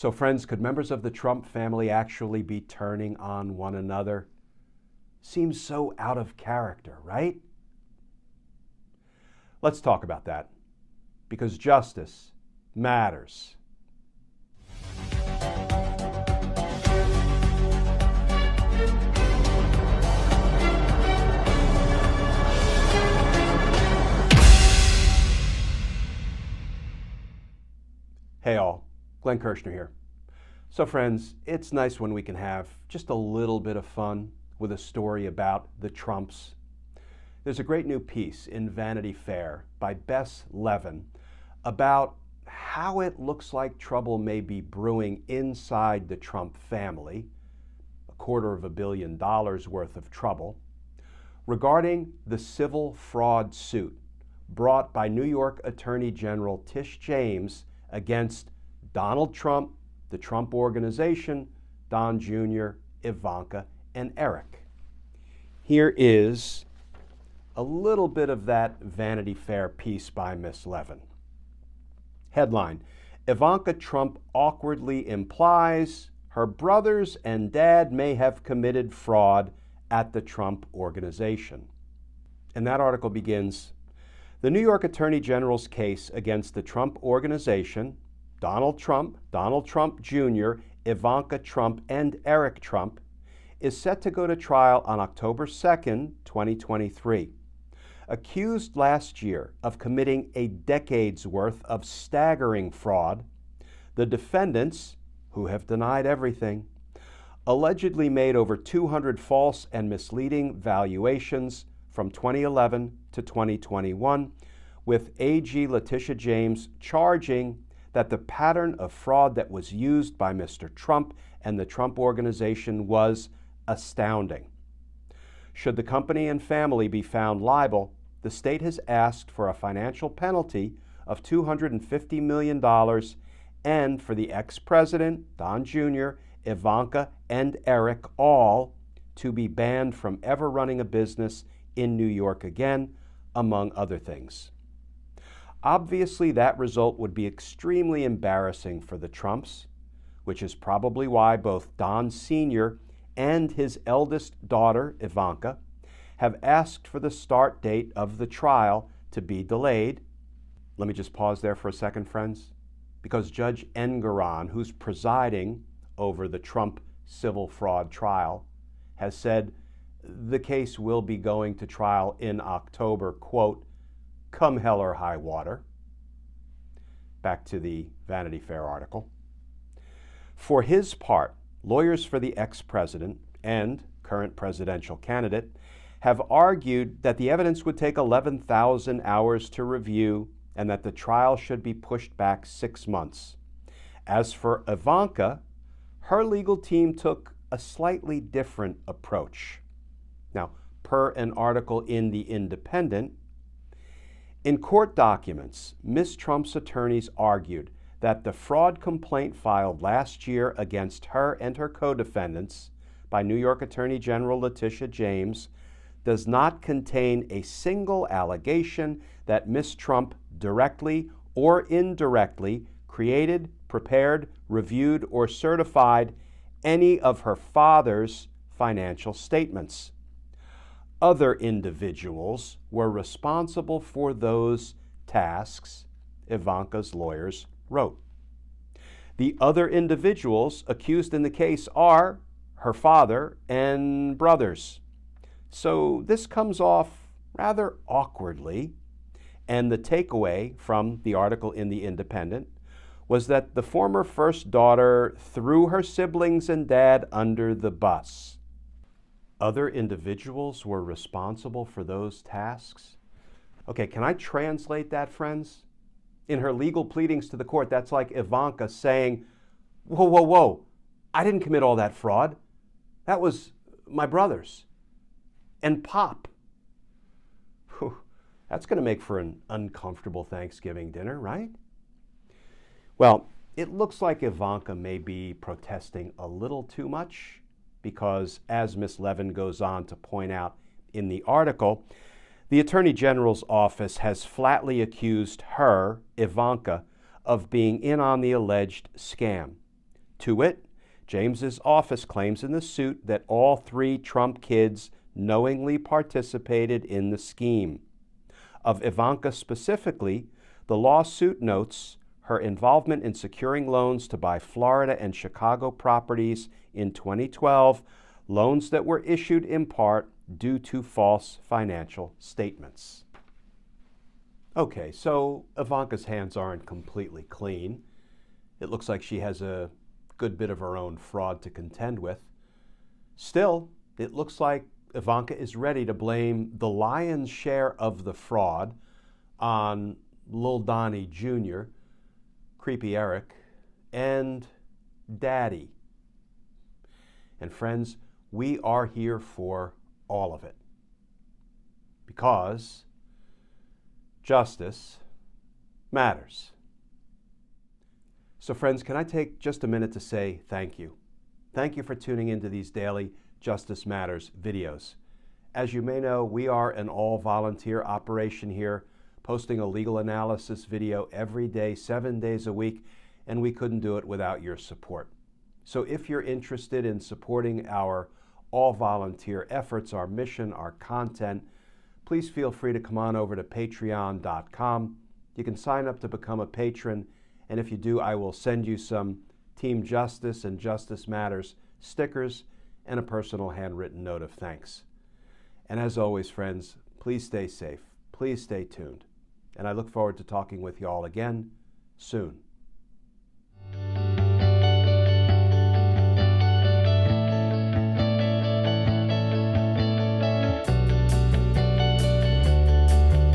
So friends, could members of the Trump family actually be turning on one another? Seems so out of character, right? Let's talk about that, because justice matters. Hey all, Glenn Kirshner here. So friends, it's nice when we can have just a little bit of fun with a story about the Trumps. There's a great new piece in Vanity Fair by Bess Levin about how it looks like trouble may be brewing inside the Trump family, $250 million worth of trouble, regarding the civil fraud suit brought by New York Attorney General Tish James against Donald Trump, the Trump Organization, Don Jr., Ivanka, and Eric. Here is a little bit of that Vanity Fair piece by Miss Levin. Headline: Ivanka Trump awkwardly implies her brothers and dad may have committed fraud at the Trump Organization. And that article begins, the New York Attorney General's case against the Trump Organization, Donald Trump Jr., Ivanka Trump, and Eric Trump, is set to go to trial on October 2nd, 2023. Accused last year of committing a decade's worth of staggering fraud, the defendants, who have denied everything, allegedly made over 200 false and misleading valuations from 2011 to 2021, with AG Letitia James charging that the pattern of fraud that was used by Mr. Trump and the Trump Organization was astounding. Should the company and family be found liable, the state has asked for a financial penalty of $250 million and for the ex-president, Don Jr., Ivanka, and Eric all to be banned from ever running a business in New York again, among other things. Obviously, that result would be extremely embarrassing for the Trumps, which is probably why both Don Sr. and his eldest daughter, Ivanka, have asked for the start date of the trial to be delayed. Let me just pause there for a second, friends, because Judge Engoron, who's presiding over the Trump civil fraud trial, has said the case will be going to trial in October, quote, come hell or high water. Back to the Vanity Fair article. For his part, lawyers for the ex-president and current presidential candidate have argued that the evidence would take 11,000 hours to review and that the trial should be pushed back 6 months. As for Ivanka, her legal team took a slightly different approach. Now, per an article in The Independent, in court documents, Ms. Trump's attorneys argued that the fraud complaint filed last year against her and her co-defendants by New York Attorney General Letitia James does not contain a single allegation that Ms. Trump directly or indirectly created, prepared, reviewed, or certified any of her father's financial statements. Other individuals were responsible for those tasks, Ivanka's lawyers wrote. The other individuals accused in the case are her father and brothers. So this comes off rather awkwardly, and the takeaway from the article in The Independent was that the former first daughter threw her siblings and dad under the bus. Other individuals were responsible for those tasks. Okay, can I translate that, friends? In her legal pleadings to the court, that's like Ivanka saying, whoa, I didn't commit all that fraud. That was my brothers and Pop. Whew, that's going to make for an uncomfortable Thanksgiving dinner, right? Well, it looks like Ivanka may be protesting a little too much because, as Ms. Levin goes on to point out in the article, the Attorney General's office has flatly accused her, Ivanka, of being in on the alleged scam, To wit, James's office claims in the suit that all 3 Trump kids knowingly participated in the scheme. Of Ivanka specifically, the lawsuit notes her involvement in securing loans to buy Florida and Chicago properties in 2012, loans that were issued in part due to false financial statements. Okay, so Ivanka's hands aren't completely clean. It looks like she has a good bit of her own fraud to contend with. Still, it looks like Ivanka is ready to blame the lion's share of the fraud on Lil Donnie Jr., Creepy Eric, and Daddy. And friends, we are here for all of it. Because justice matters. So friends, can I take just a minute to say thank you? Thank you for tuning into these daily Justice Matters videos. As you may know, we are an all-volunteer operation here, posting a legal analysis video every day, 7 days a week, and we couldn't do it without your support. So if you're interested in supporting our all-volunteer efforts, our mission, our content, please feel free to come on over to patreon.com. You can sign up to become a patron, and if you do, I will send you some Team Justice and Justice Matters stickers and a personal handwritten note of thanks. And as always, friends, please stay safe. Please stay tuned. And I look forward to talking with you all again soon.